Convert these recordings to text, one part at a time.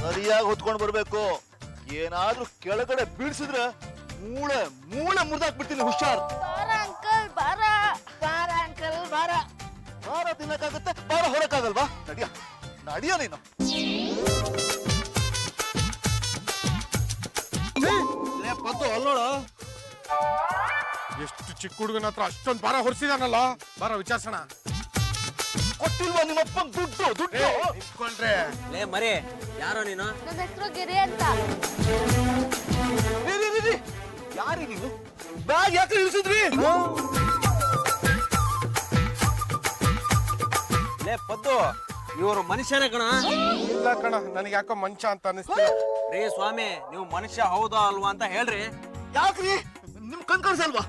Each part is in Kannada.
ಸರಿಯಾಗಿ ಹೊತ್ಕೊಂಡು ಬರ್ಬೇಕು. ಏನಾದ್ರೂ ಕೆಳಗಡೆ ಬೀಳ್ಸಿದ್ರೆ ಮೂಳೆ ಮೂಳೆ ಮುರಿದಾಕ್ಬಿಡ್ತೀನಿ. ಹುಷಾರ್. ಬಾರ ಅಂಕಲ್ ಬಾರ. ಬಾರ ಅಂಕಲ್ ಬಾರ. ಬಾರ ತಿನ್ನಕ್ಕಾಗತ್ತೆ, ಬಾರ ಹೊರಕ್ಕಾಗಲ್ವಾ? ನಡಿಯ ನಡಿಯ ನೀನು. ಪದ್ದು ಅಲ್ಲೋಳ. ಎಷ್ಟು ಚಿಕ್ಕ ಹುಡುಗನ ಹತ್ರ ಅಷ್ಟೊಂದು ಭಾರ ಹೊರಿಸಿದಾನಲ್ಲ. ಬಾರ ವಿಚಾರಿಸೋಣ. ಕೊಟ್ಟಿಲ್ವಾ ನಿಮ್ಮಪ್ಪ ದುಡ್ಡು? ದುಡ್ಡು ನಿಂತ್ಕೊಳ್ರೆ. ಲೇ ಮರಿ, ಯಾರೋ ನೀನು? ನನ್ನ ಹೆಸರು ಗಿರಿ ಅಂತ. ಯಾರಿ ನೀವು? ಬ್ಯಾಗ್ ಯಾಕೆ ಇಳಿಸಿದ್ರಿ? ಲೇ ಪದ್ದು, ಇವರು ಮನುಷ್ಯನೇ ಕಣ. ಇಲ್ಲ ಕಣ, ನನಗೆ ಯಾಕೋ ಮಂಚ ಅಂತ ಅನಿಸ್ತಿಲ್ಲ. ರೇ ಸ್ವಾಮಿ, ನೀವು ಮನುಷ್ಯ ಹೌದಾ ಅಲ್ವಾ ಅಂತ ಹೇಳ್ರಿ. ಯಾಕ್ರಿ? ನಿಮ್ ಕಣ್ ಕಾಣಿಸಲ್ವಾ?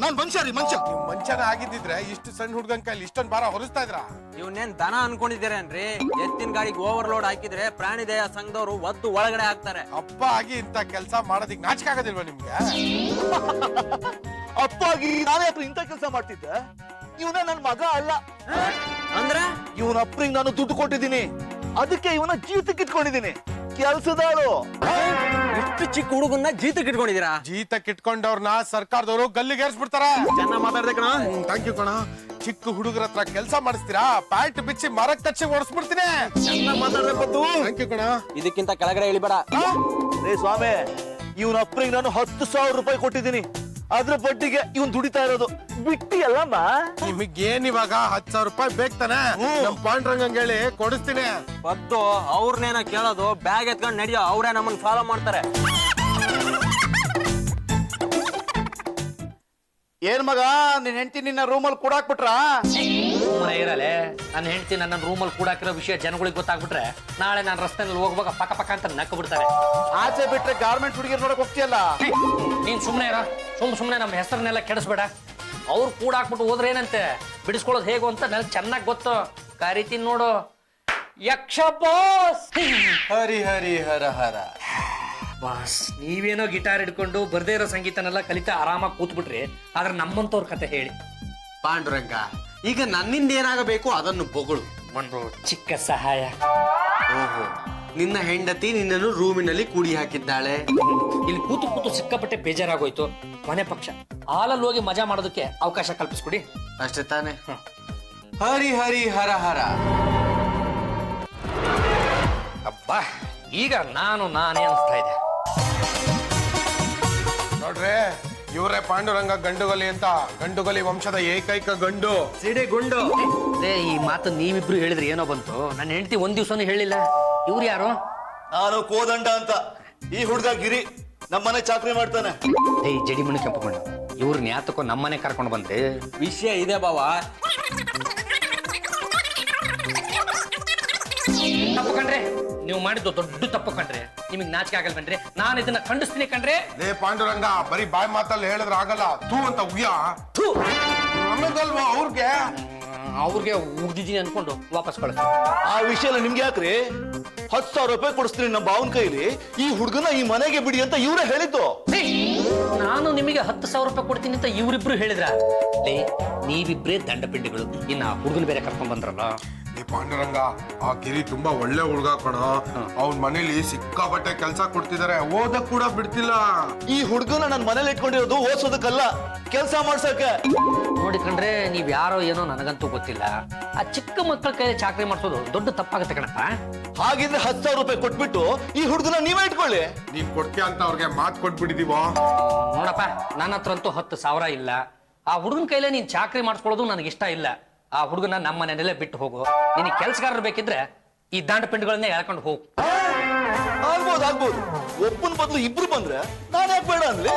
ನಾನ್ ಮನುಷ್ಯ ರೀ, ಮನುಷ್ಯ. ನೀವು ಮಂಚನ ಆಗಿದ್ದಿದ್ರೆ ಇಷ್ಟು ಸಣ್ಣ ಹುಡುಗನ ಕೈಲಿ ಇಷ್ಟೊಂದು ಭಾರ ಹೊರಿಸ್ತಾ ಇದ್ರ? ಇವನ್ನೇನ್ ದನ ಅನ್ಕೊಂಡಿದ್ದೀರೇನ್ರಿ? ಎತ್ತಿನ ಗಾಡಿಗೆ ಓವರ್ಲೋಡ್ ಹಾಕಿದ್ರೆ ಪ್ರಾಣಿ ದಯಾ ಸಂಘದವರು ಒದ್ದು ಒಳಗಡೆ ಹಾಕ್ತಾರೆ. ಅಪ್ಪ ಆಗಿ ಇಂತ ಕೆಲಸ ಮಾಡೋದಿಕ್ ನಾಚಿಕೆ ಆಗೋದಿಲ್ವಾ ನಿಮ್ಗೆ? ಅಪ್ಪ ಆಗಿ ನಾನೇ ಹತ್ರ ಇಂಥ ಕೆಲಸ ಮಾಡ್ತಿದ್ದೆ. ಇವನ ನನ್ ಮಗ ಅಲ್ಲ. ಅಂದ್ರೆ ಇವನ ಅಪ್ಪನಿಗೆ ನಾನು ದುಡ್ಡು ಕೊಟ್ಟಿದ್ದೀನಿ, ಅದಕ್ಕೆ ಇವನ ಜೀತಕ್ಕೆ ಇಟ್ಕೊಂಡಿದ್ದೀನಿ. ಕೆಲ್ಸದಾಳು. ಇಷ್ಟು ಚಿಕ್ಕ ಹುಡುಗನ್ನ ಜೀತಕ್ಕೆ ಇಟ್ಕೊಂಡಿದ್ದೀರಾ? ಜೀತಕ್ಕೆ ಇಟ್ಕೊಂಡವ್ರನ್ನ ಸರ್ಕಾರದವರು ಗಲ್ಲಿಗೇರಿಸ್ಬಿಡ್ತಾರ. ಚೆನ್ನಾಗ್ ಮಾತಾಡ್ದೆ ಕಣ. ಥ್ಯಾಂಕ್ ಯು ಕಣ. ಚಿಕ್ಕ ಹುಡುಗರ ಹತ್ರ ಕೆಲಸ ಮಾಡಿಸ್ತೀರಾ? ಪ್ಯಾಂಟ್ ಬಿಚ್ಚಿ ಮರಕ್ ಕಚ್ಚಿ ಓಡಿಸ್ಬಿಡ್ತೀನಿ. ಚೆನ್ನಾಗ್ ಮಾತಾಡ್ಬೇಕು. ಥ್ಯಾಂಕ್ ಯು ಕಣ. ಇದಕ್ಕಿಂತ ಕೆಳಗಡೆ ಇಳಿಬೇಡ. ರೇ ಸ್ವಾಮಿ, ಇವನ ಅಪ್ಪನಿಗೆ ನಾನು 10,000 ರೂಪಾಯಿ ಕೊಟ್ಟಿದ್ದೀನಿ. ಅದ್ರ ಬಡ್ಡಿಗೆ ಇವನ್ ದುಡಿತಾ ಇರೋದು. ಬಿಟ್ಟಿ ಅಲ್ಲಮ್ಮ. ನಿಮಗೇನ್ ಇವಾಗ 10,000 ರೂಪಾಯಿ ಬೇಕ್ತಾನೆ? ನಮ್ ಪಾಂಡ್ರಂಗಂಗ್ ಹೇಳಿ ಕೊಡಿಸ್ತೀನಿ. ಪದ್ದು ಅವ್ರನ್ನೇನ ಕೇಳೋದು? ಬ್ಯಾಗ್ ಎತ್ಕೊಂಡು ನಡಿಯೋ, ಅವ್ರೇ ನಮ್ಮನ್ನ ಫಾಲೋ ಮಾಡ್ತಾರೆ. ಏನ್ ಮಗ, ನಿನ್ ಹೆಂಡತಿ ನಿನ್ನ ರೂಮಲ್ಲಿ ಕೂಡಾಕ್ಬಿಟ್ರಾ? ಸುಮ್ಮನೆ ಇರಲೆ. ನನ್ನ ಹೆಂಡತಿ ನನ್ನ ರೂಮಲ್ಲಿ ಕೂಡಾಕಿರೋ ವಿಷಯ ಜನಗಳಿಗೆ ಗೊತ್ತಾಗ್ಬಿಟ್ರೆ ನಾಳೆ ನಾನು ರಸ್ತೆನಲ್ಲಿ ಹೋಗುವಾಗ ಪಕ್ಕ ಪಕ್ಕ ಅಂತ ನಕ್ಕ ಬಿಡ್ತಾರೆ. ಆಚೆ ಬಿಟ್ರೆ ಗಾರ್ಮೆಂಟ್ ಹುಡುಗಿರ್ ನೋಡಕ್ ಹೋಗ್ತೀಯಲ್ಲ. ನೀನ್ ಸುಮ್ಮನೆ ಇರ. ಸುಮ್ಮನೆ ನಮ್ಮ ಹೆಸರನ್ನೆಲ್ಲ ಕೆಡಿಸ್ಬೇಡ. ಅವ್ರು ಕೂಡಾಕ್ಬಿಟ್ಟು ಹೋದ್ರೆ ಏನಂತೆ, ಬಿಡಿಸ್ಕೊಳ್ಳೋದು ಹೇಗೋ ಅಂತ ನನಗೆ ಚೆನ್ನಾಗಿ ಗೊತ್ತು. ಕರಿತೀನಿ ನೋಡು, ಯಕ್ಷ ಬಾಸ್. ಹರಿ ಹರಿ ಹರ ಹರ. ಬಾಸ್, ನೀವೇನೋ ಗಿಟಾರ್ ಹಿಡ್ಕೊಂಡು ಬರ್ದೇ ಇರೋ ಸಂಗೀತನೆಲ್ಲ ಕಲಿತಾ ಆರಾಮಾಗಿ ಕೂತ್ಬಿಟ್ರಿ. ಆದ್ರೆ ನಮ್ಮಂತವ್ರ ಕತೆ ಹೇಳಿ. ಪಾಂಡುರಂಗ, ಈಗ ನನ್ನಿಂದ ಏನಾಗಬೇಕು ಅದನ್ನು ಬೊಗಳು. ಒಂದು ಚಿಕ್ಕ ಸಹಾಯ. ಓಹೋ, ನಿನ್ನ ಹೆಂಡತಿ ನಿನ್ನನ್ನು ರೂಮಿನಲ್ಲಿ ಕೂಡಿ ಹಾಕಿದ್ದಾಳೆ. ಇಲ್ಲಿ ಕೂತು ಕೂತು ಸಿಕ್ಕಾಪಟ್ಟೆ ಬೇಜಾರಾಗೋಯ್ತು. ಮನೆ ಪಕ್ಷ ಹಾಲಲ್ಲಿ ಹೋಗಿ ಮಜಾ ಮಾಡೋದಕ್ಕೆ ಅವಕಾಶ ಕಲ್ಪಿಸ್ಕೊಡಿ. ಅಷ್ಟೇ ತಾನೆ? ಹರಿ ಹರಿ ಹರ ಹರ. ಅಬ್ಬಾ, ಈಗ ನಾನೇ ಅನಿಸ್ತಾ ಇದೆ. ನೋಡ್ರೆ, ಇವರೇ ಪಾಂಡುರಂಗ ಗಂಡುಗಲಿ ಅಂತ. ಗಂಡುಗಲಿ ವಂಶದ ಏಕೈಕ ಗಂಡು. ಸಿಡಿ ಗುಂಡು. ಈ ಮಾತು ನೀವಿಬ್ರು ಹೇಳಿದ್ರೆ ಏನೋ ಬಂತು. ನನ್ನ ಹೆಂಡತಿ ಒಂದ್ ದಿವ್ಸನೂ ಹೇಳಿಲ್ಲ. ಇವ್ರು ಯಾರು? ನಾನು ಕೋದಂಡ ಅಂತ. ಈ ಹುಡುಗ ಗಿರಿ ನಮ್ಮನೆ ಚಾಕ್ರಿ ಮಾಡ್ತಾನೆ. ಜಡಿಮಣಿ ಕೆಂಪುಕೊಂಡು ಇವ್ರನ್ನ ಯಾತಕ್ಕೋ ನಮ್ಮನೆ ಕರ್ಕೊಂಡು ಬಂದ್ರೆ ವಿಷಯ ಇದೆ ಬಾವ. ತಪ್ಪು ಕಣ್ರೆ, ನೀವು ಮಾಡಿದ್ದು ದೊಡ್ಡ ತಪ್ಪು ಕಣ್ರೆ. ನಿಮಗೆ ನಾಚಿಕೆ ಆಗಲ್ ಬನ್ರಿ. ನಾನು ಇದನ್ನ ಖಂಡಿಸ್ತೀನಿ ಕಣ್ರೆ. ಲೇ ಪಾಂಡುರಂಗ, ಬರೀ ಬಾಯಿ ಮಾತಲ್ಲಿ ಹೇಳಿದ್ರೆ ಆಗಲ್ಲ. ತೂ ಅಂತ ಉಗ್ಯ. ನಮಗಲ್ವಾ ಅವ್ರಿಗೆ ಉಗ್ದಿದ್ದೀನಿ ಅನ್ಕೊಂಡು ವಾಪಸ್ ಕಳಿಸ್ತೀನಿ. ಆ ವಿಷಯ ನಿಮ್ಗೆ ಯಾಕ್ರಿ? 10,000 ರೂಪಾಯಿ ಕೊಡಿಸ್ತೀನಿ ನಮ್ಮ ಭಾವನ ಕೈಲಿ. ಈ ಹುಡುಗನ ಈ ಮನೆಗೆ ಬಿಡಿ ಅಂತ ಇವರೇ ಹೇಳಿದ್ದು. ನಾನು ನಿಮಗೆ 10,000 ರೂಪಾಯಿ ಕೊಡ್ತೀನಿ ಅಂತ ಇವರಿಬ್ರು ಹೇಳಿದ್ರ? ನೀವಿಬ್ರೇ ದಂಡಪಿಂಡಿಗಳು. ಇನ್ನ ಹುಡುಗನ ಬೇರೆ ಕರ್ಕೊಂಡ್ ಬಂದ್ರಲ್ಲ. ಈ ಪಾಂಡುರಂಗ, ಆ ಗಿರಿ ತುಂಬಾ ಒಳ್ಳೆ ಹುಡುಗ ಕಣ. ಅವ್ನ ಮನೇಲಿ ಸಿಕ್ಕಾಪಟ್ಟೆ ಕೆಲ್ಸ ಕೊಡ್ತಿದಾರೆ. ಓದಕ್ ಕೂಡ ಬಿಡ್ತಿಲ್ಲ. ಈ ಹುಡುಗನ ನನ್ನ ಮನೇಲಿ ಇಟ್ಕೊಂಡಿರೋದು ಓದಿಸೋದಕ್ಕಲ್ಲ, ಕೆಲಸ ಮಾಡ್ಸಕ್ಕೆ. ನೋಡಿ ಕಣ್ರೆ, ನೀವ್ ಯಾರೋ ಏನೋ ನನಗಂತೂ ಗೊತ್ತಿಲ್ಲ. ಆ ಚಿಕ್ಕ ಮಕ್ಕಳ ಕೈಲಿ ಚಾಕರಿ ಮಾಡಿಸೋದು ದೊಡ್ಡ ತಪ್ಪಾಗತ್ತೆ ಕಣಪ್ಪ. ಹಾಗಿದ್ರೆ 10,000 ರೂಪಾಯಿ ಕೊಟ್ಬಿಟ್ಟು ಈ ಹುಡುಗನ ನೀವೇ ಇಟ್ಕೊಳ್ಳಿ. ನೀನ್ ಕೊಡ್ತೀಯ ಅಂತ ಅವ್ರಿಗೆ ಮಾತು ಕೊಟ್ಬಿಟ್ಟಿದೀವ. ನೋಡಪ್ಪ, ನನ್ನ ಹತ್ರ ಅಂತೂ 10,000 ಇಲ್ಲ. ಆ ಹುಡುಗನ ಕೈಲೇ ನೀನ್ ಚಾಕರಿ ಮಾಡಿಸ್ಕೊಳ್ಳೋದು ನನಗೆ ಇಷ್ಟ ಇಲ್ಲ. ಆ ಹುಡುಗನ ನಮ್ಮ ಮನೆಯಲ್ಲೇ ಬಿಟ್ಟು ಹೋಗು. ನಿನಗೆ ಕೆಲಸಗಾರರು ಬೇಕಿದ್ರೆ ಈ ದಾಂಡ ಪಿಂಡ್ಗಳನ್ನೇ ಎಳ್ಕೊಂಡು ಹೋಗು. ಆಗ್ಬೋದು. ಒಬ್ಬನ ಬದಲು ಇಬ್ರು ಬಂದ್ರೆ ನಾನು ಯಾಕೆ ಬೇಡ ಅನ್ಲಿ?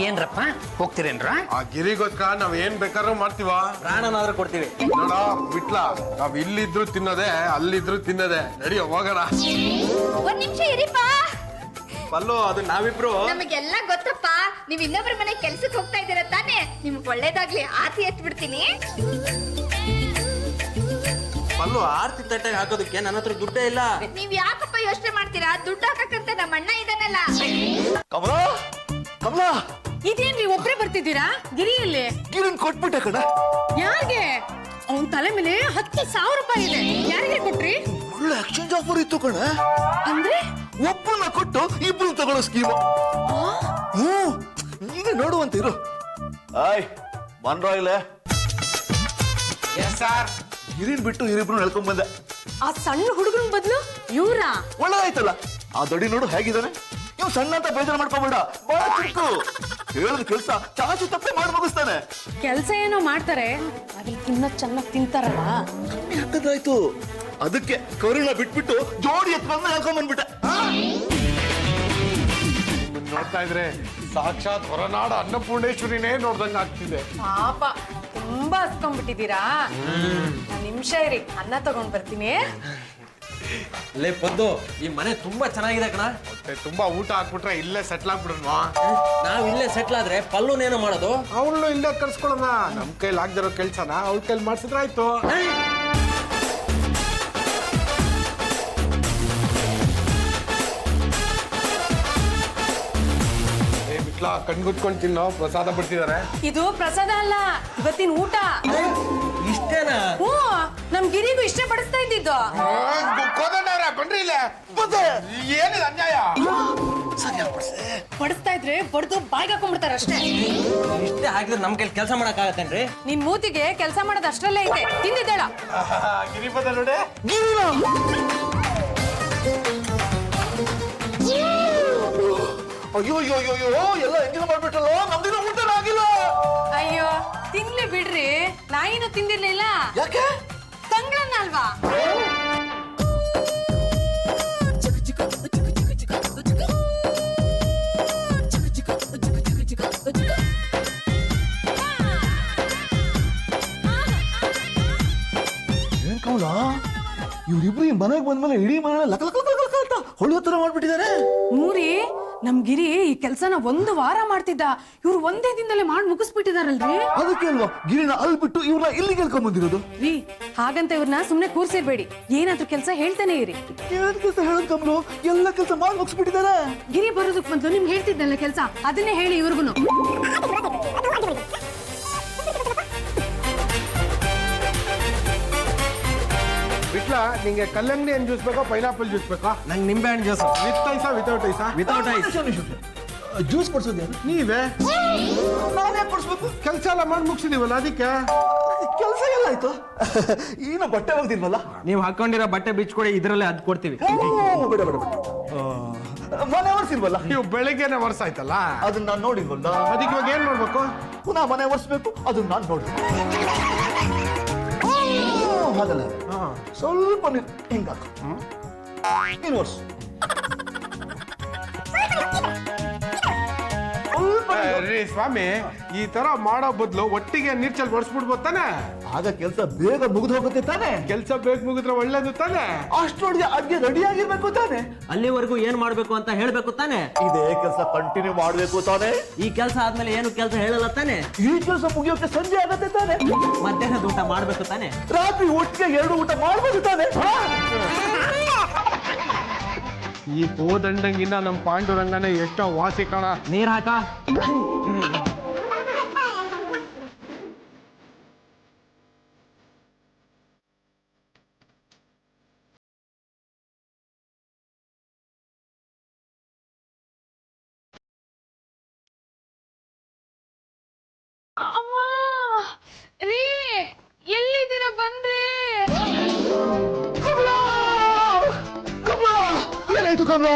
ಏನ್ರಪ್ಪ, ಹೋಗ್ತೀರೇನ್ರ? ಆ ಗಿರಿಗೋಸ್ಕರ ನಾವ್ ಏನ್ ಬೇಕಾದ್ರೂ ಮಾಡ್ತೀವ. ಪ್ರಾಣನಾದ್ರೂ ಕೊಡ್ತೀವಿ. ನೋಡ ಬಿಟ್ಲ, ನಾವ್ ಇಲ್ಲಿದ್ರು ತಿನ್ನೋದೆ, ಅಲ್ಲಿದ್ರು ತಿನ್ನೋದೆ. ನಡಿಯೋ ಹೋಗೋಣ. ಒಂದ್ ನಿಮಿಷ ಇರಿಪ್ಪ. ಪಲ್ಲು, ಅದು ನಾವಿಬ್ರು. ನಮಗೆಲ್ಲ ಗೊತ್ತಪ್ಪ. ನೀವ್ ಇನ್ನೊಬ್ರ ಮನೆ ಕೆಲ್ಸಕ್ಕೆ ಹೋಗ್ತಾ ಇದ್ದೀರ ತಾನೆ? ನಿಮ್ಗೆ ಒಳ್ಳೇದಾಗ್ಲಿ. ಆರತಿ ಎತ್ಬಿಡ್ತೀನಿ. ಪಲ್ಲು, ಆರ್ತಿ ತಟ್ಟೆಗೆ ಹಾಕೋದಕ್ಕೆ ನನ್ನ ಹತ್ರ ದುಡ್ಡೇ ಇಲ್ಲ. ನೀವ್ ಯಾಕಪ್ಪ ಯೋಚನೆ ಮಾಡ್ತೀರಾ? ದುಡ್ಡು ಹಾಕಕ್ಕಂತ ನಮ್ಮ ಅಣ್ಣ ಇದಾನಲ್ಲ. ಕಮಲಾ, ಇದೇನ್ರಿ ಒಬ್ರೇ ಬರ್ತಿದ್ದೀರಾ? ಗಿರಿಯಲ್ಲಿ ಗಿರಿನ್ ಕೊಟ್ಬಿಟ್ಟೆ ಕಣ. ಯಾರಿಗೆ? ಅವನ್ ತಲೆ ಮೇಲೆ 10,000 ರೂಪಾಯಿ ಇದೆ. ಯಾರಿಗೆ ಕೊಟ್ರಿ? ಒಳ್ಳೆ ಎಕ್ಸ್ಚೇಂಜ್ ಆಫರ್ ಇತ್ತು ಕಣ. ಅಂದ್ರೆ ಒಬ್ಬನ ಕೊಟ್ಟು ಇಬ್ರು ತಗೊಳ್ಳೋ ಸ್ಕೀಮ್. ಹ್ಮ್ ಈಗ ನೋಡುವಂತ ಇರು. ಆಯ್ ಬಂದ್ರೋ ಇಲ್ಲೇ. ಸರ್ ಹಿರಿನ್ ಬಿಟ್ಟು ಹಿರಿಬ್ರು ನಡ್ಕೊಂಡ್ ಬಂದೆ. ಆ ಸಣ್ಣ ಹುಡುಗನ ಬದಲು ಇವ್ರ ಒಳ್ಳೆದಾಯ್ತಲ್ಲ. ಆ ದೊಡ್ಡಿ ನೋಡು ಹೇಗಿದ್ದಾನೆ. ಇವ್ ಸಣ್ಣ ಅಂತ ಬೇಜಾರು ಮಾಡ್ಕೊಂಬೇಡ, ಬಹಳ ಚಿಕ್ಕು. ಹೇಳಿದ ಕೆಲ್ಸ ಚಾಚು ತಪ್ಪೆ ಮಾಡಿ ಮುಗಿಸ್ತಾನೆ. ಕೆಲ್ಸ ಏನೋ ಮಾಡ್ತಾರೆ, ಅದ್ರಲ್ಲಿ ತಿನ್ನ ಚೆನ್ನಾಗಿ ತಿಂತಾರಲ್ಲ. ಯಾಕಂದ್ರಾಯ್ತು, ಅದಕ್ಕೆ ಕರುಣ ಬಿಟ್ಬಿಟ್ಟು ಜೋಡಿ ಎತ್ಕೊಂಡ್ ಹೇಳ್ಕೊಂಡ್ ಬಂದ್ಬಿಟ್ಟೆ. ನೋಡ್ತಾ ಇದ್ರೆ ಸಾಕ್ಷಾತ್ ಹೊರನಾಡ ಅನ್ನಪೂರ್ಣೇಶ್ವರಿನೇ ನೋಡ್ದಂಗ ಆಗ್ತಿದೆ. ಪಾಪ ತುಂಬಾ ಹಸ್ಕೊಂಡ್ಬಿಟ್ಟಿದ್ದೀರಾ. ನಿಮಿಷ ಇರಿ, ಅನ್ನ ತಗೊಂಡ್ ಬರ್ತೀನಿ. ಲೇ ಪದ್ದು, ಈ ಮನೆ ತುಂಬಾ ಚೆನ್ನಾಗಿದೆ ಕಣ. ಮತ್ತೆ ತುಂಬಾ ಊಟ ಹಾಕ್ಬಿಟ್ರೆ ಇಲ್ಲೇ ಸೆಟ್ಲ್ ಆಗ್ಬಿಡೋಣ. ನಾವ್ ಇಲ್ಲೇ ಸೆಟ್ಲ್ ಆದ್ರೆ ಪಲ್ಲುನೇನು ಮಾಡೋದು? ಅವಳು ಇಲ್ಲೇ ಕರ್ಸ್ಕೊಳ್ಳೋಣ. ನಮ್ ಕೈಲಿ ಆಗ್ದಿರೋ ಕೆಲ್ಸನ ಅವಳ ಕೈಲಿ ಮಾಡ್ಸಿದ್ರೆ ಆಯ್ತು. ಕಣ್ಗುತ್ಕೊಂಡ್ ತಿನ್ನೋ ಪ್ರಸಾದ ಬಿಡ್ತಿದಾರೆ. ಇದು ಪ್ರಸಾದ ಅಲ್ಲ, ಇವತ್ತಿನ ಊಟ. ಇಷ್ಟೇನಾ? ಹ್ಞೂ, ನಮ್ ಗಿರಿಗೂ ಇಷ್ಟೇ ಪಡಿಸ್ತಾ ಇದ್ದಿದ್ದು. ಬನ್ರಿ ಇಲ್ಲೇ. ಏನಿದೆ ಅನ್ಯಾಯ? ಪಡಿಸ್ತಾ ಇದ್ರೆ ಬಡ್ದು ಬಾಯ್ಗೆ ಹಾಕೊಂಡ್ಬಿಡ್ತಾರ ಅಷ್ಟೇ. ಇಷ್ಟೇ ಹಾಕಿದ್ರೆ ನಮ್ ಕೈಲಿ ಕೆಲಸ ಮಾಡಕ್ ಆಗತ್ತೇನ್ರಿ? ನಿನ್ ಮೂತಿಗೆ ಕೆಲಸ ಮಾಡೋದು ಅಷ್ಟ್ರಲ್ಲೇ ಐತೆ. ತಿಂದಿದ್ದೇಳ ಗಿರಿಪದ ನೋಡೆ. ಅಯ್ಯೋ ಅಯ್ಯೋ ಅಯ್ಯೋ, ಎಲ್ಲ ಹೆಂಗಿನ ಮಾಡ್ಬಿಟ್ಟಲ್ಲ. ನಮ್ದಿನ ಊಟನ ಆಗಿಲ್ಲ. ಅಯ್ಯೋ, ತಿನ್ಲಿ ಬಿಡ್ರಿ. ನಾಯಿನೂ ತಿಂದಿರ್ಲಿಲ್ಲ. ಯಾಕೆ? ತಂಗ್ಳನ್ನ ಅಲ್ವಾ? ಏನ್ ಕೌಲ, ಇವ್ರಿಬ್ರು ಈ ಮನೆಗೆ ಬಂದ್ಮೇಲೆ ಇಡೀ ಮನೆ ಲಕ ಲಕ ಲಕ ಲಕ ಅಂತ ಹೊಳೆಯೋ ತರ ಮಾಡ್ಬಿಟ್ಟಿದ್ದಾರೆ. ಮೂರಿ, ನಮ್ ಗಿರಿ ಈ ಕೆಲ್ಸನ 1 ವಾರ ಮಾಡ್ತಿದ್ದ. ಇವ್ರು ಒಂದೇ ದಿನದಲ್ಲೇ ಮಾಡಿ ಮುಗಿಸ್ಬಿಟ್ಟಿದಾರಲ್ರಿ. ಅದಕ್ಕೆ ಅಲ್ವಾ ಗಿರಿನ ಅಲ್ಲಿ ಬಿಟ್ಟು ಇವ್ರನ್ನ ಇಲ್ಲಿ ಕೇಳ್ಕೊಂಡ್ ಬಂದಿರೋದು. ರೀ, ಹಾಗಂತ ಇವ್ರನ್ನ ಸುಮ್ನೆ ಕೂರ್ಸಿರ್ಬೇಡಿ. ಏನಾದ್ರೂ ಕೆಲ್ಸ ಹೇಳ್ತಾನೆ ಇರಿ. ಏನ್ ಕೆಲಸ ಹೇಳೋದ್ ಕಮ್ರು, ಎಲ್ಲ ಕೆಲಸ ಮಾಡಿ ಮುಗಿಸ್ಬಿಟ್ಟಿದ್ದಾರೆ. ಗಿರಿ ಬರೋದಕ್ ಬಂದು ನಿಮ್ಗೆ ಹೇಳ್ತಿದ್ದಲ್ಲ ಕೆಲ್ಸ, ಅದನ್ನೇ ಹೇಳಿ ಇವ್ರಿಗುನು. ಬಿಟ್ಲ, ನಿಂಗೆ ಕಲ್ಲಂಗಡಿ ಹಣ್ಣು ಜ್ಯೂಸ್ ಬೇಕಾ ಪೈನಾಪಲ್ ಜ್ಯೂಸ್ ಬೇಕಾ? ನಂಗೆ ನಿಂಬೆ ಹಣ್ಣು ಜ್ಯೂಸ್. ವಿತ್ ಐಸಾ ವಿತೌಟ್ ಐಸಾ? Without ice. ಜ್ಯೂಸ್ ಕೊಡ್ಸೋದು ಯಾರು? ನೀವೇ. ನಾನೇ ಕೊಡ್ಸ್ಬೇಕು. ಕೆಲಸ ಎಲ್ಲ ಮಾಡಿ ಮುಗಿಸಿದೀವಲ್ಲ ಅದಕ್ಕೆ. ಕೆಲಸ ಎಲ್ಲ ಆಯ್ತು. ಈಗ ಬಟ್ಟೆ ಹೋಗ್ದಿಲ್ವಲ್ಲ. ನೀವು ಹಾಕೊಂಡಿರೋ ಬಟ್ಟೆ ಬಿಚ್ಕೊಡಿ, ಇದ್ರಲ್ಲೇ ಅದ್ ಕೊಡ್ತೀವಿ. ಬೇಡ ಬೇಡ ಬೇಡ. ಮನೆ ಒರೆಸಿಲ್ವಲ್ಲ. ನೀವು ಬೆಳಿಗ್ಗೆನೆ ವರ್ಷ ಆಯ್ತಲ್ಲ, ಅದನ್ನ ನಾನು ನೋಡಿಲ್ವಲ್ಲ. ಅದಕ್ಕೆ ಇವಾಗ ಏನ್ ನೋಡ್ಬೇಕು? ಪುನಃ ಮನೆ ಒರೆಸ್ಬೇಕು, ಅದನ್ನ ನಾನು ನೋಡ್ಬೇಕು. ಹಾಗಲ್ಲ, ಸ್ವಲ್ಪ ನೀರು ಹಿಂಗಾಕ. ನೀನು ಒರೆಸು. ರೀ ಸ್ವಾಮಿ, ಈ ತರ ಮಾಡೋ ಬದಲು ಒಟ್ಟಿಗೆ ನೀರ್ ಚೆಲ್ಲಿ ಒರೆಸ್ಬಿಡ್ಬೋದು ತಾನೆ. ಆಗ ಕೆಲಸ ಬೇಗ ಮುಗಿದು ಹೋಗುತ್ತೆ ತಾನೆ. ಕೆಲಸ ಬೇಗ ಮುಗಿದ್ರೆ ಒಳ್ಳೇದು ತಾನೆ. ಅಷ್ಟೊಳಗೆ ಅಡ್ಗೆ ರೆಡಿ ಆಗಿರ್ಬೇಕು ತಾನೆ. ಅಲ್ಲಿವರೆಗೂ ಏನ್ ಮಾಡ್ಬೇಕು ಅಂತ ಹೇಳ್ಬೇಕು ತಾನೆ. ಇದೇ ಕೆಲಸ ಕಂಟಿನ್ಯೂ ಮಾಡ್ಬೇಕು ತಾನೆ. ಈ ಕೆಲಸ ಆದ್ಮೇಲೆ ಏನು ಕೆಲಸ ಹೇಳಲ್ಲ ತಾನೆ. ಈ ಕೆಲಸ ಮುಗಿಯೋಕೆ ಸಂಜೆ ಆಗತ್ತೆ ತಾನೆ. ಮಧ್ಯಾಹ್ನದ ಊಟ ಮಾಡ್ಬೇಕು ತಾನೆ. ರಾತ್ರಿ ಒಟ್ಟಿಗೆ 2 ಊಟ ಮಾಡ್ಬೋದು ತಾನೆ. ಈ ಕೋದಂಡಂಗಿನ್ನ ನಮ್ಮ ಪಾಂಡುರಂಗನೇ ಎಷ್ಟೋ ವಾಸಿ ಕಾಣ. ನೀರ್ ಹಾಕ. ರೀ, ಎಲ್ಲಿದ್ದೀರ ಬಂದ್ರಿ? ಏನಾಯ್ತು ಕಮಲ?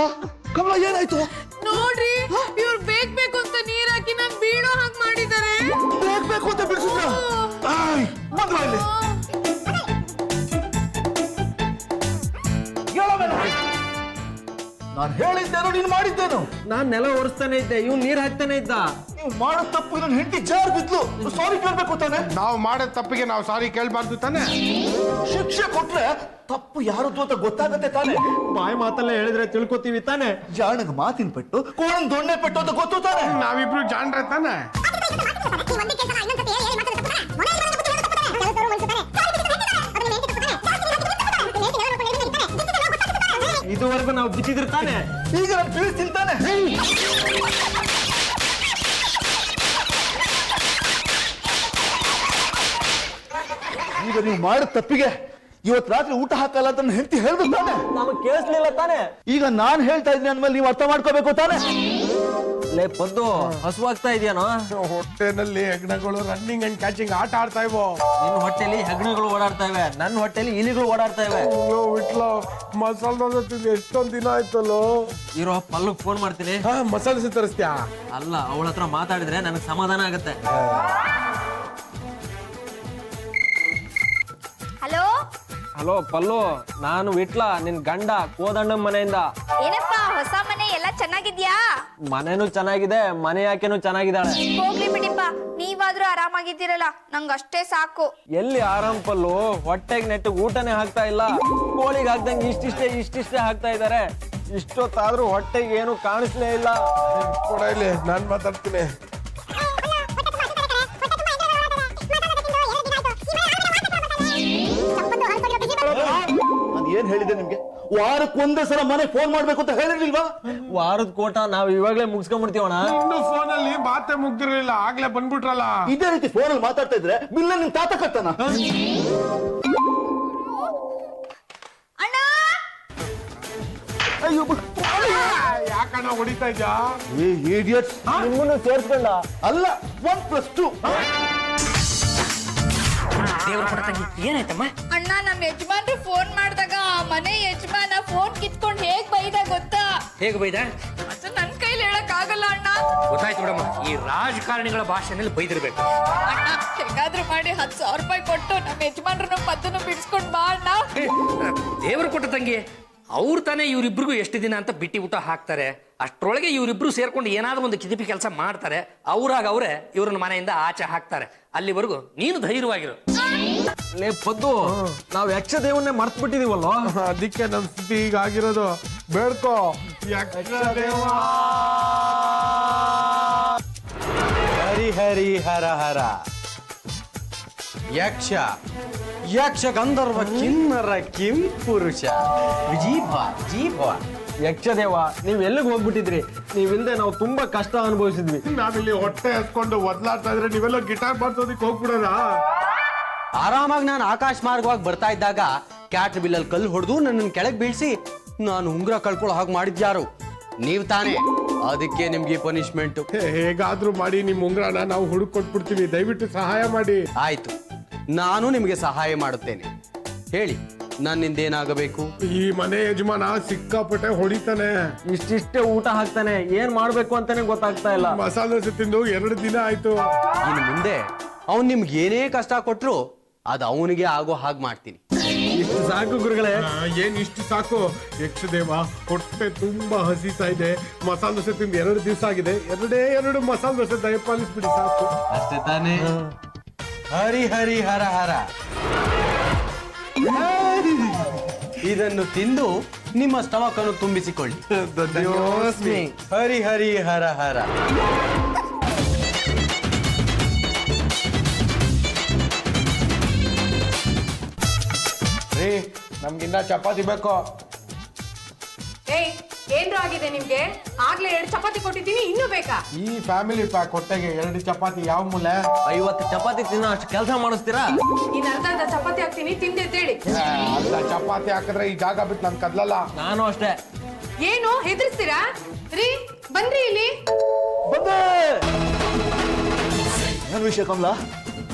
ಕಮಲ ಏನಾಯ್ತು? ನೋಡ್ರಿ, ಇವ್ರು ಬೇಕು ಅಂತ ನೀರ್ ಹಾಕಿ ನಾನ್ ಬೀಳೋ ಹಾಗೆ ಮಾಡಿದ್ದಾರೆ. ಬೇಕು ಅಂತ ಬಿಡಿಸಿದ್ರ? ಬಂದ್ರ ಇಲ್ಲಿ. ನಾನು ಹೇಳಿದ್ದೇನು, ನೀನು ಮಾಡಿದ್ದೇನು? ನಾನ್ ನೆಲ ಒರೆಸ್ತಾನೆ ಇದ್ದೆ, ಇವ್ ನೀರ್ ಹಾಕ್ತಾನೆ ಇದ್ದ. ನೀವು ಮಾಡೋ ತಪ್ಪು ನನ್ನ ಹೆಂಡತಿ ಜಾರ್ ಬಿದ್ಲು. ಸಾರಿ ಕೇಳ್ಬೇಕು ತಾನೆ. ನಾವು ಮಾಡೋ ತಪ್ಪಿಗೆ ನಾವು ಸಾರಿ ಕೇಳ್ಬಾರ್ದು ತಾನೆ. ಶಿಕ್ಷೆ ಕೊಟ್ರೆ ತಪ್ಪು ಯಾರದ್ದು ಅಂತ ಗೊತ್ತಾಗತ್ತೆ ತಾನೆ. ಬಾಯಿ ಮಾತಲ್ಲೇ ಹೇಳಿದ್ರೆ ತಿಳ್ಕೊತೀವಿ ತಾನೆ. ಜಾಣಗ್ ಮಾತಿನ ಪೆಟ್ಟು, ಕೋಣನ್ ದೊಣ್ಣೆ ಪೆಟ್ಟು ಅಂತ ಗೊತ್ತು ತಾನೆ. ನಾವಿಬ್ರು ಜಾಣ್ರೆ ತಾನೆ. ಇದುವರೆಗೂ ನಾವು ಬಿಚ್ಚಿದ್ರು ತಾನೆ. ಈಗ ನಾನು ತಿಳಿಸ್ತೀನಿ ತಾನೆ. ಈಗ ನೀವು ಮಾಡೋ ತಪ್ಪಿಗೆ ಇವತ್ ರಾತ್ರಿ ಊಟ ಹಾಕಲ್ಲ ಅಂತ ನನ್ನ ಹೆಂಡತಿ ಹೇಳ್ದು ತಾನೆ. ನಮಗ್ ಕೇಳಿಸ್ಲಿಲ್ಲ ತಾನೆ. ಈಗ ನಾನ್ ಹೇಳ್ತಾ ಇದ್ದೀನಿ ಅಂದ್ಮೇಲೆ ನೀವು ಅರ್ಥ ಮಾಡ್ಕೋಬೇಕು ತಾನೆ. ಲೇ ಪದ್ದು, ಹಸುವಾಗ್ತಾ ಇದೆಯೇನೋ? ಹೊಟ್ಟೆನಲ್ಲಿ ಹೆಗ್ಣಗಳು ರನ್ನಿಂಗ್ ಅಂಡ್ ಕ್ಯಾಚಿಂಗ್ ಆಟ ಆಡ್ತಾ ಇವೋ. ನಿನ್ನ ಹೊಟ್ಟೆಲಿ ಹೆಗ್ಣಗಳು ಓಡಾಡ್ತಾ ಇವೆ, ನನ್ನ ಹೊಟ್ಟೆಲಿ ಇಲಿಗಳು ಓಡಾಡ್ತಾ ಇವೆ. ಇಟ್ಲೋ ಮಸಾಲೆ ದೋಸೆ ತಿಂದು ಎಷ್ಟೊಂದ್ ದಿನ ಆಯ್ತಲ್ಲೋ. ಇರೋ ಪಲ್ಲುಗ್ ಫೋನ್ ಮಾಡ್ತೀನಿ. ಮಸಾಲೆ ದೋಸೆ ತರಿಸ್ತ್ಯಾ? ಅಲ್ಲ, ಅವಳ ಹತ್ರ ಮಾತಾಡಿದ್ರೆ ನನಗೆ ಸಮಾಧಾನ ಆಗತ್ತೆ. ಹಲೋ ಹಲೋ ಪಲ್ಲು, ನಾನು ವಿಟ್ಲ, ನಿನ್ ಗಂಡ ಕೋದಂಡಂ ಮನೆಯಿಂದ. ಏನಪ್ಪಾ ಹೊಸ ಮನೆ ಎಲ್ಲ ಚೆನ್ನಾಗಿದ್ಯಾ? ಮನೆನೂ ಚೆನ್ನಾಗಿದೆ, ಮನೆ ಯಾಕೆನೂ ಚೆನ್ನಾಗಿದ್ದಾಳೆ. ಹೋಗ್ಲಿ ಬಿಡಿಪ್ಪ, ನೀವಾದ್ರೂ ಆರಾಮಾಗಿದ್ದೀರಲ್ಲ, ನಂಗ್ ಅಷ್ಟೇ ಸಾಕು. ಎಲ್ಲಿ ಆರಾಮ್ ಪಲ್ಲು, ಹೊಟ್ಟೆಗೆ ನೆಟ್ಟಿಗೆ ಊಟನೇ ಹಾಕ್ತಾ ಇಲ್ಲ. ಕೋಳಿಗೆ ಹಾಕ್ದಂಗೆ ಇಷ್ಟಿಷ್ಟೇ ಹಾಕ್ತಾ ಇದಾರೆ. ಇಷ್ಟೊತ್ತಾದ್ರೂ ಹೊಟ್ಟೆಗೆ ಏನು ಕಾಣಿಸ್ಲೇ ಇಲ್ಲ. ಕೊಡ ಇಲ್ಲಿ, ನಾನ್ ಮಾತಾಡ್ತೀನಿ. ನಾನು ಏನ್ ಹೇಳಿದೆ ನಿಮ್ಗೆ? ವಾರಕ್ಕೊಂದೇ ಸಲ ಮನೆ ಫೋನ್ ಮಾಡ್ಬೇಕು ಅಂತ ಹೇಳಿರ್ಲಿಲ್ವಾ? ವಾರದ ಕೋಟ ನಾವ್ ಇವಾಗ್ಲೇ ಮುಗಿಸ್ಕೊಂಡ್ಬಿಡ್ತೀವಣ. ಇನ್ನು ಫೋನಲ್ಲಿ ಮಾತೆ ಮುಗ್ದಿರ್ಲಿಲ್ಲ, ಆಗ್ಲೇ ಬಂದ್ಬಿಟ್ರಲ್ಲ. ಇದೇ ರೀತಿ ಫೋನಲ್ಲಿ ಮಾತಾಡ್ತಾ ಇದ್ರೆ ಬಿಲ್ಲ ನಿಮ್ ತಾತ ಕಟ್ತಾನ. ಅಣ್ಣ ಅಯ್ಯೋ ಯಾಕಣ್ಣ ಹೊಡಿತಾ ಇದ್ಯಾ? ನಿಮ್ಮನ್ನು ಸೇರ್ಸ್ಕೊಂಡ ಅಲ್ಲ, 1+2. ದೇವ್ರ ಕೊಡ ತಂಗಿ, ಏನಾಯ್ತಮ್ಮ? ಅಣ್ಣ, ನಮ್ ಯಜಮಾನ್ರು ಫೋನ್ ಮಾಡಿದಾಗ ಆ ಮನೆ ಯಜಮಾನ ಫೋನ್ ಕಿತ್ಕೊಂಡ್ ಹೇಗ್ ಬೈದ ಗೊತ್ತಾ? ಹೇಗೆ ಬೈದ? ಅದು ನನ್ ಕೈಲಿ ಹೇಳಕ್ ಆಗಲ್ಲ ಅಣ್ಣ. ಗೊತ್ತಾಯ್ತು ಬಿಡಮ್ಮ, ಈ ರಾಜಕಾರಣಿಗಳ ಭಾಷೆನಲ್ಲಿ ಬೈದಿರ್ಬೇಕು. ಅಣ್ಣ, ಹೇಗಾದ್ರೂ ಮಾಡಿ 10,000 ರೂಪಾಯಿ ಕೊಟ್ಟು ನಮ್ ಯಜಮಾನ್ರನ್ನ ಪದ್ದನ್ನು ಬಿಡಿಸ್ಕೊಂಡ್ ಬಾ ಅಣ್ಣ. ದೇವ್ರ ಕೊಟ್ಟ ತಂಗಿ, ಅವ್ರು ತಾನೇ ಇವ್ರಿಬ್ರಿಗೂ ಎಷ್ಟು ದಿನ ಅಂತ ಬಿಟ್ಟಿ ಊಟ ಹಾಕ್ತಾರೆ. ಅಷ್ಟ್ರೊಳಗೆ ಇವರಿಬ್ರು ಸೇರ್ಕೊಂಡು ಏನಾದ್ರೂ ಒಂದು ಕಿದಿಪಿ ಕೆಲಸ ಮಾಡ್ತಾರೆ. ಅವ್ರಾಗ ಅವರೇ ಇವ್ರನ್ನ ಮನೆಯಿಂದ ಆಚೆ ಹಾಕ್ತಾರೆ. ಅಲ್ಲಿವರೆಗೂ ನೀನು ಧೈರ್ಯವಾಗಿರು. ಲೇ ಪದ್ದು, ನಾವ್ ಯಕ್ಷ ದೇವನ್ನೇ ಮರ್ತ್ ಬಿಟ್ಟಿದೀವಲ್ಲ. ಅದಕ್ಕೆ ನಮ್ ಸ್ಥಿತಿ ಈಗ ಆಗಿರೋದು. ಬೇಡ್ಕೋ ಯಕ್ಷದೇವ. ಹರಿ ಹರಿ ಹರ ಹರ. ಯಕ್ಷ ಯಕ್ಷ ಗಂಧರ್ವ ಕಿನ್ನರ ಕಿಂ ಪುರುಷ ಜೀಭ. ಯಕ್ಷದೇವ, ನೀವ್ ಎಲ್ಲಿಗೆ ಹೋಗ್ಬಿಟ್ಟಿದ್ರಿ? ನೀವಿಲ್ದೆ ನಾವು ತುಂಬಾ ಕಷ್ಟ ಅನುಭವಿಸಿದ್ವಿ. ನಾವಿಲ್ಲಿ ಹೊಟ್ಟೆ ಹಸ್ಕೊಂಡು ಒದ್ಲಾಡ್ತಾ ಇದ್ರೆ ನೀವೆಲ್ಲ ಗಿಟಾರ್ ಬಾರ್ಸೋದಿಕ್ ಹೋಗ್ಬಿಡೋಣ. ಆರಾಮಾಗಿ ನಾನು ಆಕಾಶ ಮಾರ್ಗವಾಗಿ ಬರ್ತಾ ಇದ್ದಾಗ ಕ್ಯಾಟ್ ಬಿಲ್ಲಲ್ಲಿ ಕಲ್ಲು ಹೊಡೆದು ನನ್ನನ್ನು ಕೆಳಗೆ ಬೀಳ್ಸಿ ನಾನು ಉಂಗುರ ಕಳ್ಕೊಳ್ಳೋ ಹಾಗೆ ಮಾಡಿದ್ಯಾರು ನೀವು ತಾನೇ. ಅದಕ್ಕೆ ನಿಮ್ಗೆ ಪನಿಷ್ಮೆಂಟ್. ಹೇಗಾದ್ರೂ ಮಾಡಿ ನಿಮ್ ಉಂಗ್ರನ ನಾವು ಹುಡುಕ್ ಕೊಟ್ಬಿಡ್ತೀವಿ, ದಯವಿಟ್ಟು ಸಹಾಯ ಮಾಡಿ. ಆಯ್ತು, ನಾನು ನಿಮಗೆ ಸಹಾಯ ಮಾಡುತ್ತೇನೆ. ಹೇಳಿ, ನನ್ನಿಂದ ಏನಾಗಬೇಕು? ಈ ಮನೆ ಯಜಮಾನ ಸಿಕ್ಕಾಪಟ್ಟೆ ಹೊಡಿತಾನೆ. ಇಷ್ಟಿಷ್ಟೇ ಊಟ ಹಾಕ್ತಾನೆ, ಏನ್ ಮಾಡ್ಬೇಕು ಅಂತಾನೆ ಗೊತ್ತಾಗ್ತಾ ಇಲ್ಲ. ಮಸಾಲೆ ದೋಸೆ ತಿಂದು 2 ದಿನ ಆಯ್ತು. ಇನ್ನು ಮುಂದೆ ಅವ್ನು ನಿಮ್ಗೆ ಏನೇ ಕಷ್ಟ ಕೊಟ್ರು ಅದು ಅವನಿಗೆ ಆಗೋ ಹಾಗೆ ಮಾಡ್ತೀನಿ. ಇಷ್ಟು ಸಾಕು ಗುರುಗಳೇ. ಏನ್ ಇಷ್ಟು ಸಾಕು? ಯಕ್ಷದೇವ, ಹೊಟ್ಟೆ ತುಂಬಾ ಹಸಿತಾ ಇದೆ. ಮಸಾಲೆ ದೋಸೆ ತಿಂದು 2 ದಿವಸ ಆಗಿದೆ. 2 ಮಸಾಲೆ ದೋಸೆ ದಯಪಾಲಿಸ್ಬಿಡಿ, ಸಾಕು. ಅಷ್ಟೇ ತಾನೇ? ಹರಿ ಹರಿ ಹರ ಹರ. ಇದನ್ನು ತಿಂದು ನಿಮ್ಮ ಸ್ಟಮಕ್ ಅನ್ನು ತುಂಬಿಸಿಕೊಳ್ಳಿ. ಹರಿ ಹರಿ ಹರ ಹರ. ರೀ, ನಮ್ಗಿನ್ನ ಚಪಾತಿ ಬೇಕು. ಏಯ್, ಏನ್ರು ಆಗಿದೆ ನಿಮ್ಗೆ? ಆಗ್ಲೇ 2 ಚಪಾತಿ ಕೊಟ್ಟಿದ್ದೀನಿ, ಇನ್ನೂ ಬೇಕಾ? ಈ ಫ್ಯಾಮಿಲಿ ಪ್ಯಾಕ್ ಹೊಟ್ಟೆಗೆ 2 ಚಪಾತಿ ಯಾವ ಮೂಲೆ? 50 ಚಪಾತಿ ತಿನ್ನೋ ಅಷ್ಟು ಕೆಲಸ ಮಾಡಿಸ್ತೀರಾ? ಇನ್ನು ಅರ್ಧ ಚಪಾತಿ ಹಾಕ್ತೀನಿ, ತಿಂದೆದ್ದೇಳಿ. ಅಲ್ಲ, ಚಪಾತಿ ಹಾಕಿದ್ರೆ ಈ ಜಾಗ ಬಿಟ್ಟು ನನ್ ಕದ್ಲಲ್ಲ. ನಾನು ಅಷ್ಟೇ. ಏನು ಹೆದರ್ಸ್ತೀರಾ? ರೀ, ಬನ್ರಿ ಇಲ್ಲಿ. ಬಂದೆ. ಏನ್ ವಿಷಯ ಕಮಲಾ?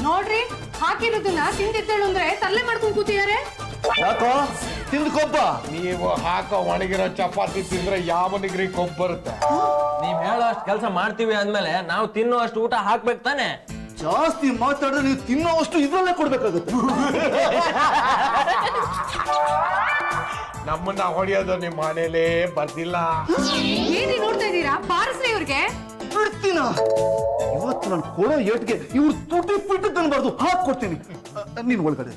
ನೋಡ್ರಿ, ಹಾಕಿರೋದನ್ನ ತಿಂದೆದ್ದೇಳು ಅಂದ್ರೆ ತರಲೆ ಮಾಡ್ಕೊಂಡು ಕೂತಿದ್ದಾರೆ. ಯಾಕೋ ತಿಂದು ಕೊಬ್ಬ? ನೀವು ಹಾಕೋ ಒಣಗಿರೋ ಚಪಾತಿ ತಿಂದ್ರೆ ಯಾವನಿಗ್ರಿ ಕೊಬ್ಬು ಬರುತ್ತೆ? ನೀವ್ ಹೇಳೋ ಅಷ್ಟು ಕೆಲಸ ಮಾಡ್ತೀವಿ ಅಂದ್ಮೇಲೆ ನಾವು ತಿನ್ನೋ ಅಷ್ಟು ಊಟ ಹಾಕ್ಬೇಕು ತಾನೆ. ಜಾಸ್ತಿ ಮಾತಾಡಿದ್ರೆ ನೀವು ತಿನ್ನೋವಷ್ಟು ಇದ್ರಲ್ಲೇ ಕೊಡ್ಬೇಕಾಗುತ್ತೆ. ನಮ್ಮನ್ನ ಹೊಡೆಯೋದು ನಿಮ್ ಮನೇಲೇ ಬರ್ದಿಲ್ಲ. ಏನ್ರಿ ನೋಡ್ತಾ ಇದ್ದೀರಾ? ಬಾರಿಸ್ರಿ ಇವ್ರಿಗೆ. ಬಿಡ್ತೀನ ಇವತ್ತು ನಾನು ಕೊಡೋ ಏಟ್ಗೆ ಇವ್ರು ತುಟಿ ಪಿಟ್ಟು ತಿನ್ಬಾರ್ದು, ಹಾಕೊಡ್ತೀನಿ. ನೀನ್ ಒಳಗಡೆ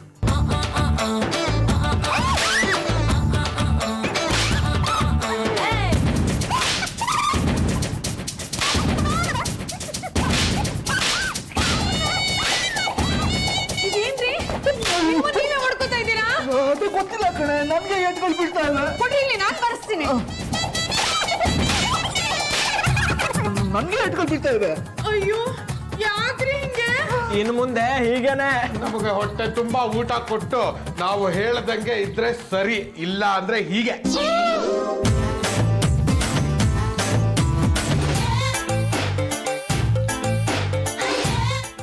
ಇದೇನ್ರಿ? ನೀವೇ ಹೊಡ್ಕೊತಾ ಇದ್ದೀರಾ? ಅದು ಗೊತ್ತಿಲ್ಲ ಕಣೆ, ನನ್ಗೆ ಏಟ್ಗಳು ಬಿಡ್ತಾ ಇಲ್ಲ. ಕೊಡ್ರಿ ಇಲ್ಲಿ, ನಾನ್ ಬಾರಿಸ್ತೀನಿ. ನನ್ಗೆ ಏಟ್ಗಳು ಬಿಡ್ತಾ ಇದೆ. ಅಯ್ಯೋ, ಯಾಕೆ ಯಾಕ್ರಿ ಹಿಂಗೆ? ಇನ್ ಮುಂದೆ ಹೀಗೇನೆ. ನಮಗೆ ಹೊಟ್ಟೆ ತುಂಬಾ ಊಟ ಕೊಟ್ಟು ನಾವು ಹೇಳ್ದಂಗೆ ಇದ್ರೆ ಸರಿ, ಇಲ್ಲ ಅಂದ್ರೆ ಹೀಗೆ.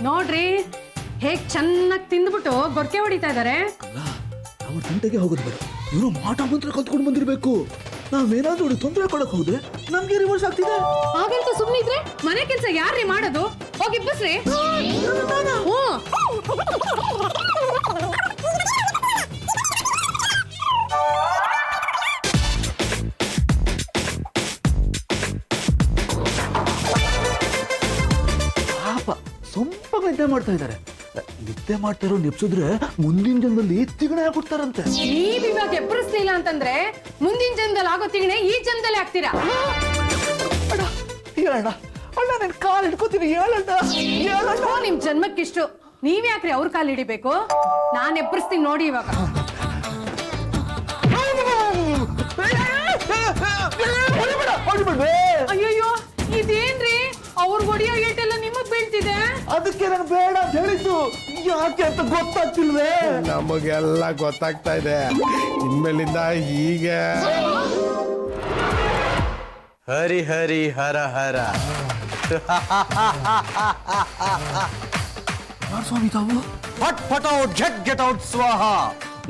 ನೋಡ್ರಿ ಹೇಗ್ ಚೆನ್ನಾಗಿ ತಿಂದ್ಬಿಟ್ಟು ಗೊರ್ಕೆ ಹೊಡಿತಾ ಇದಾರೆ. ಅವ್ರ ಗಂಟೆಗೆ ಹೋಗೋದು ಬೇಡ, ಇವರು ಮಾಟ ಮಂತ್ರ ಕಲ್ತ್ಕೊಂಡು ಬಂದಿರ್ಬೇಕು. ನಾವೇನಾದ್ರೂ ಅವ್ರಿಗೆ ತೊಂದರೆ ಕೊಡಕ್ ಹೋದ್ರೆ ನಮ್ಗೆ ರಿವರ್ಸ್ ಆಗ್ತಿದೆ. ಹಾಗಂತ ಸುಮ್ನಿದ್ರೆ ಮನೆ ಕೆಲ್ಸ ಯಾರ್ರಿ ಮಾಡೋದು? ಹೋಗಿ ಬಸ್ರಿ. ಪಾಪ ಸ್ವಲ್ಪ ನಿದ್ದೆ ಮಾಡ್ತಾ ಇದ್ದಾರೆ. ನಿದ್ದೆ ಮಾಡ್ತಾರೋ ನಿಪ್ಸಿದ್ರೆ ಮುಂದಿನ ಜನ್ಮದಲ್ಲಿ ತಿಗಣೆ ಹಾಕ್ಬಿಡ್ತಾರಂತೆ. ನೀವ್ ಇವಾಗ ಎಬ್ಬರಿಸ್ಲಿಲ್ಲ ಅಂತಂದ್ರೆ ಮುಂದಿನ ಜನ್ಮದಲ್ಲಿ ಆಗೋ ತಿಗಣೆ ಈ ಜನ್ಮದಲ್ಲಿ ಆಗ್ತೀರಾ. ಹೇಳಣ್ಣ, ಅಣ್ಣ ನಿನ್ ಕಾಲ್ ಹಿಡ್ಕೋತೀನಿ, ಹೇಳಣ್ಣ. ಓ, ನಿಮ್ ಜನ್ಮಕ್ಕಿಷ್ಟು. ನೀವ್ ಯಾಕ್ರಿ ಅವ್ರ ಕಾಲ್ ಹಿಡಿಬೇಕು? ನಾನ್ ಎಬ್ಬರಿಸ್ತೀನಿ ನೋಡಿ ಇವಾಗ. ಅಯ್ಯಯ್ಯೋ, ಇದೇನ್ರಿ? ಅವ್ರ ಹೊಡಿಯೋ ಏಟೆಲ್ಲ ನಿಮಗ್ ಬೀಳ್ತಿದೆ. ಅದಕ್ಕೆ ನಾನು ಬೇಡ ಅಂತ ಹೇಳಿದ್ದು. ಯಾಕೆ ಅಂತ ಗೊತ್ತಾಗ್ತಿಲ್ವೇ? ನಮಗೆಲ್ಲ ಗೊತ್ತಾಗ್ತಾ ಇದೆ. ಇನ್ಮೇಲಿಂದ ಹೀಗೆ. ಹರಿ ಹರಿ ಹರ ಹರ. ಸ್ವಾಮಿ ತಾವು ಫಟ್ ಫಟ್ ಔಟ್ ಗೆಟ್ ಗೆಟ್ ಔಟ್ ಸ್ವಾಹ.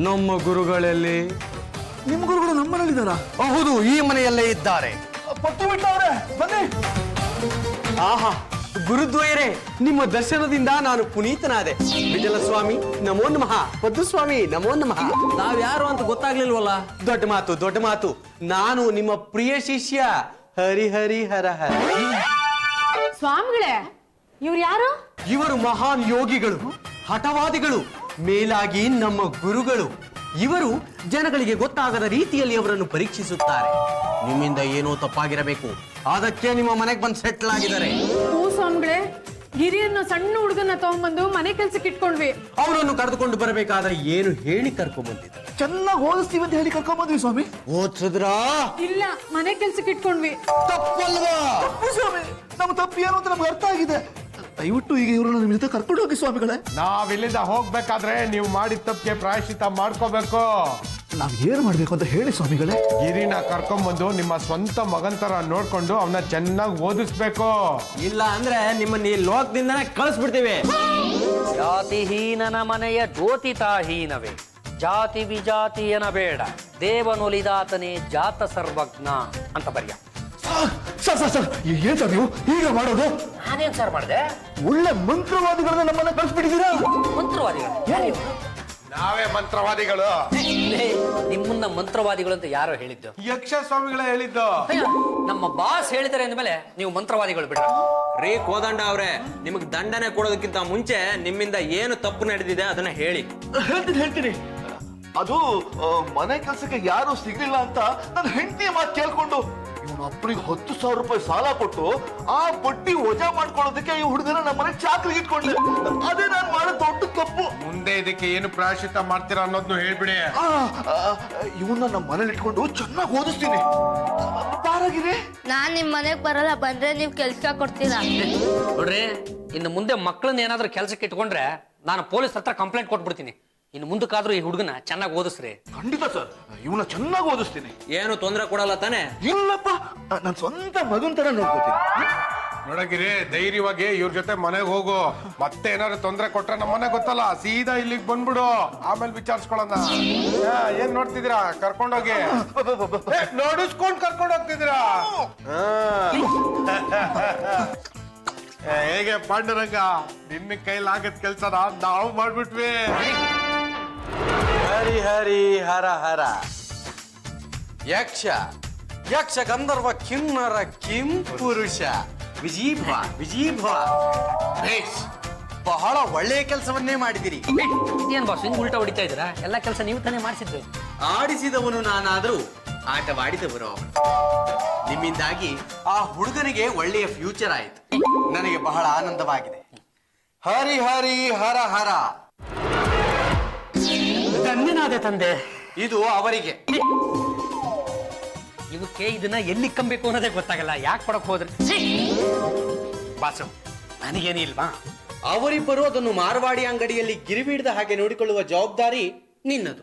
ನಮ್ಮ ಗುರುಗಳಲ್ಲಿ. ನಿಮ್ ಗುರುಗಳು ನಮ್ಮನೇಲಿದ್ದಾರಾ? ಹೌದು, ಈ ಮನೆಯಲ್ಲೇ ಇದ್ದಾರೆ. ಪಟ್ಟು ಬಿಟ್ಟವ್ರೆ, ಬನ್ನಿ. ಆಹಾ, ಗುರುದ್ವಯರೇ, ನಿಮ್ಮ ದರ್ಶನದಿಂದ ನಾನು ಪುನೀತನಾದೆ. ವಿಠಲಸ್ವಾಮಿ ನಮೋ ನಮಃ, ಪದ್ಮಸ್ವಾಮಿ ನಮೋ ನಮಃ. ನಾವ್ ಯಾರು ಅಂತ ಗೊತ್ತಾಗ್ಲಿಲ್ವಲ್ಲ? ದೊಡ್ಡ ಮಾತು, ದೊಡ್ಡ ಮಾತು. ನಾನು ನಿಮ್ಮ ಪ್ರಿಯ ಶಿಷ್ಯ ಹರಿ ಹರಿ ಹರ ಹರ. ಸ್ವಾಮಿಗಳೇ, ಇವ್ರು ಯಾರು? ಇವರು ಮಹಾನ್ ಯೋಗಿಗಳು, ಹಠವಾದಿಗಳು, ಮೇಲಾಗಿ ನಮ್ಮ ಗುರುಗಳು. ಇವರು ಜನಗಳಿಗೆ ಗೊತ್ತಾಗದ ರೀತಿಯಲ್ಲಿ ಅವರನ್ನು ಪರೀಕ್ಷಿಸುತ್ತಾರೆ. ನಿಮ್ಮಿಂದ ಏನೋ ತಪ್ಪಾಗಿರಬೇಕು, ಅದಕ್ಕೆ ನಿಮ್ಮ ಮನೆಗೆ ಬಂದು ಸೆಟ್ಲ್ ಆಗಿದ್ದಾರೆ. ಹೂ ಸ್ವಾಮಿಗಳೇ, ಗಿರಿಯನ್ನ ಸಣ್ಣ ಹುಡುಗನ ತಗೊಂಡ್ಬಂದು ಮನೆ ಕೆಲ್ಸಕ್ಕೆ ಇಟ್ಕೊಂಡ್ವಿ. ಅವರನ್ನು ಕರೆದುಕೊಂಡು ಬರಬೇಕಾದ್ರೆ ಏನು ಹೇಳಿ ಕರ್ಕೊಂಡ್ ಬಂದಿದ್ದಾರೆ? ಚೆನ್ನಾಗಿ ಓದಿಸ್ತೀವಿ ಅಂತ ಹೇಳಿ ಕರ್ಕೊಂಡ್ ಬಂದ್ವಿ ಸ್ವಾಮಿ. ಓದ್ಸಿದ್ರಾ? ಇಲ್ಲ, ಮನೆ ಕೆಲ್ಸಕ್ಕೆ ಇಟ್ಕೊಂಡ್ವಿ. ತಪ್ಪಲ್ವಾ? ತಪ್ಪು ಸ್ವಾಮಿ, ನಮ್ಮ ತಪ್ಪು ಏನು ಅಂತ ನಮ್ಗೆ ಅರ್ಥ ಆಗಿದೆ. ದಯವಿಟ್ಟು ಈಗ ಇವ್ರನ್ನ ನಿಮ್ಮ ಜೊತೆ ಕರ್ಕೊಂಡು ಹೋಗಿ ಸ್ವಾಮಿಗಳೇ. ನಾವ್ ಇಲ್ಲಿಂದ ಹೋಗ್ಬೇಕಾದ್ರೆ ನೀವು ಮಾಡಿದ ತಪ್ಪಿಗೆ ಪ್ರಾಯಶ್ಚಿತ್ತ ಮಾಡ್ಕೋಬೇಕು. ನಾವ್ ಏನ್ ಮಾಡ್ಬೇಕು ಅಂತ ಹೇಳಿ ಸ್ವಾಮಿಗಳೇ. ಗಿರಿನ ಕರ್ಕೊಂಡ್ಬಂದು ನಿಮ್ಮ ಸ್ವಂತ ಮಗನ್ ತರ ನೋಡ್ಕೊಂಡು ಅವನ್ನ ಚೆನ್ನಾಗಿ ಓದಿಸ್ಬೇಕು. ಇಲ್ಲ ಅಂದ್ರೆ ನಿಮ್ಮನ್ನ ಈ ಲೋಕದಿಂದನೇ ಕಳಿಸ್ಬಿಡ್ತೀವಿ. ಜಾತಿಹೀನನ ಮನೆಯ ಜ್ಯೋತಿತಾಹೀನವೇ, ಜಾತಿ ವಿಜಾತಿ ಎನಬೇಡ, ದೇವನೊಲಿದಾತನೇ ಜಾತ ಸರ್ವಜ್ಞ ಅಂತ ಬರೆಯ. ಸರ್ ಏನ್ ಸರ್ ನೀವು ಹೀಗೆ ಮಾಡೋದು? ನಾನೇನ್ ಸರ್ ಮಾಡಿದೆ? ಒಳ್ಳೆ ಮಂತ್ರವಾದಿಗಳನ್ನ ನಮ್ಮನ್ನ ಕಳಿಸ್ಬಿಟ್ಟಿದ್ದೀರಾ. ಮಂತ್ರವಾದಿಗಳು ಯಾರು? ನಾವೇ ಮಂತ್ರವಾದಿಗಳು. ನಿಮ್ಮನ್ನ ಮಂತ್ರವಾದಿಗಳು ಅಂತ ಯಾರೋ ಹೇಳಿದ್ದು? ಯಕ್ಷ ಸ್ವಾಮಿಗಳೇ ಹೇಳಿದ್ದು. ಅಯ್ಯ, ನಮ್ಮ ಬಾಸ್ ಹೇಳಿದ್ದಾರೆ ಅಂದ್ಮೇಲೆ ನೀವು ಮಂತ್ರವಾದಿಗಳು ಬಿಡ್ರ? ರೀ ಕೋದಂಡ ಅವ್ರೆ, ನಿಮಗ್ ದಂಡನೆ ಕೊಡೋದಕ್ಕಿಂತ ಮುಂಚೆ ನಿಮ್ಮಿಂದ ಏನು ತಪ್ಪು ನಡೆದಿದೆ ಅದನ್ನ ಹೇಳಿ. ಹೇಳ್ತೀನಿ. ಅದು ಮನೆ ಕೆಲಸಕ್ಕೆ ಯಾರು ಸಿಗ್ಲಿಲ್ಲ ಅಂತ ನನ್ನ ಹೆಂಡತಿಯ ಮಾತು ಕೇಳ್ಕೊಂಡು ಇವನು ಅಪ್ಪನಿಗೆ 10,000 ರೂಪಾಯಿ ಸಾಲ ಕೊಟ್ಟು ಆ ಬಡ್ಡಿ ವಜಾ ಮಾಡ್ಕೊಳ್ಳೋದಕ್ಕೆ ಈ ಹುಡುಗನ ನಮ್ಮ ಮನೆ ಚಾಕ್ರಿಗೆ ಇಟ್ಕೊಂಡೆ. ಅದೇ ನಾನು ಮಾಡೋ ದೊಡ್ಡ ತಪ್ಪು. ಮುಂದೆ ಇದಕ್ಕೆ ಏನು ಪ್ರಾಯಶ್ಚಿತ್ತ ಮಾಡ್ತೀರಾ ಅನ್ನೋದನ್ನು ಹೇಳ್ಬಿಡಿ. ಇವನ್ನ ನಮ್ಮ ಮನೇಲಿ ಇಟ್ಕೊಂಡು ಚೆನ್ನಾಗಿ ಓದಿಸ್ತೀನಿ. ಬಾರಾಗಿರಿ. ನಾನ್ ನಿಮ್ ಮನೆಗ್ ಬರಲ್ಲ, ಬಂದ್ರೆ ನೀವ್ ಕೆಲ್ಸ ಕೊಡ್ತೀರಾ? ನೋಡ್ರಿ, ಇನ್ನು ಮುಂದೆ ಮಕ್ಕಳನ್ನ ಏನಾದ್ರೂ ಕೆಲ್ಸಕ್ಕೆ ಇಟ್ಕೊಂಡ್ರೆ ನಾನು ಪೊಲೀಸ್ ಹತ್ರ ಕಂಪ್ಲೇಂಟ್ ಕೊಟ್ಬಿಡ್ತೀನಿ. ಇನ್ನು ಮುಂದಕ್ಕಾದ್ರೂ ಈ ಹುಡುಗನ ಚೆನ್ನಾಗಿ ಓದಿಸ್ರಿ. ಖಂಡಿತ ಸರ್, ಇವನ್ನ ಚೆನ್ನಾಗಿ ಓದಿಸ್ತೀನಿ. ಏನು ತೊಂದರೆ ಕೊಡಲ್ಲ ತಾನೆ? ಇಲ್ಲಪ್ಪ, ನನ್ನ ಸ್ವಂತ ಮಗನ್ ತರ ನೋಡ್ಕೋತೀನಿ. ನೋಡಗಿರಿ, ಧೈರ್ಯವಾಗಿ ಇವ್ರ ಜೊತೆ ಮನೆಗೆ ಹೋಗು. ಮತ್ತೆ ಏನಾದ್ರು ತೊಂದರೆ ಕೊಟ್ರೆ ನಮ್ಮನೆ ಗೊತ್ತಲ್ಲ, ಸೀದಾ ಇಲ್ಲಿಗೆ ಬಂದ್ಬಿಡು. ಆಮೇಲೆ ವಿಚಾರಿಸ್ಕೊಳ್ಳೋಣ. ಏನ್ ನೋಡ್ತಿದ್ದೀರಾ? ಕರ್ಕೊಂಡೋಗಿ ನೋಡಿಸ್ಕೊಂಡ್ ಕರ್ಕೊಂಡು ಹೋಗ್ತಿದ್ದೀರಾ? ಹೇಗೆ ಪಾಂಡುರಂಗ, ನಿನ್ನ ಕೈಲಾಗದ್ ಕೆಲ್ಸನ ನಾವು ಮಾಡ್ಬಿಟ್ವಿ. ಹರಿ ಹರಿ ಹರ ಹರ. ಯಕ್ಷ ಯಕ್ಷ ಗಂಧರ್ವ ಕಿನ್ನರ ಕಿಂ ಪುರುಷ ವಿಜೀಭವ ವಿಜೀಭವ. ಬೇಷ್, ಬಹಳ ಒಳ್ಳೆಯ ಕೆಲಸವನ್ನೇ ಮಾಡಿದಿರಿ. ಏನ್ ಬಾಸ್ ಹಿಂಗ್ ಉಲ್ಟಾ ಹೊಡಿತಾ ಇದ್ದೀರಾ? ಎಲ್ಲ ಕೆಲಸ ನೀವು ತಾನೇ ಮಾಡಿಸಿದ್ರಿ. ಆಡಿಸಿದವನು ನಾನಾದ್ರೂ ಆಟವಾಡಿದವರು ಅವರು. ನಿಮ್ಮಿಂದಾಗಿ ಆ ಹುಡುಗನಿಗೆ ಒಳ್ಳೆಯ ಫ್ಯೂಚರ್ ಆಯಿತು. ನನಗೆ ಬಹಳ ಆನಂದವಾಗಿದೆ. ಹರಿ ಹರಿ ಹರ ಹರ. ಧನ್ಯನಾದೆ ತಂದೆ. ಇದು ಅವರಿಗೆ. ಇವಕ್ಕೆ ಇದನ್ನ ಎಲ್ಲಿ ಕಂಬೇಕು ಅನ್ನೋದೇ ಗೊತ್ತಾಗಲ್ಲ. ಯಾಕೆ ಕೊಡಕ್ ಹೋದ್ರಿ? ಬಾಸು, ನನಗೇನು ಇಲ್ವಾ? ಅವರಿಬ್ಬರು ಅದನ್ನು ಮಾರವಾಡಿ ಅಂಗಡಿಯಲ್ಲಿ ಗಿರಿಬಿಡದ ಹಾಗೆ ನೋಡಿಕೊಳ್ಳುವ ಜವಾಬ್ದಾರಿ ನಿನ್ನದು.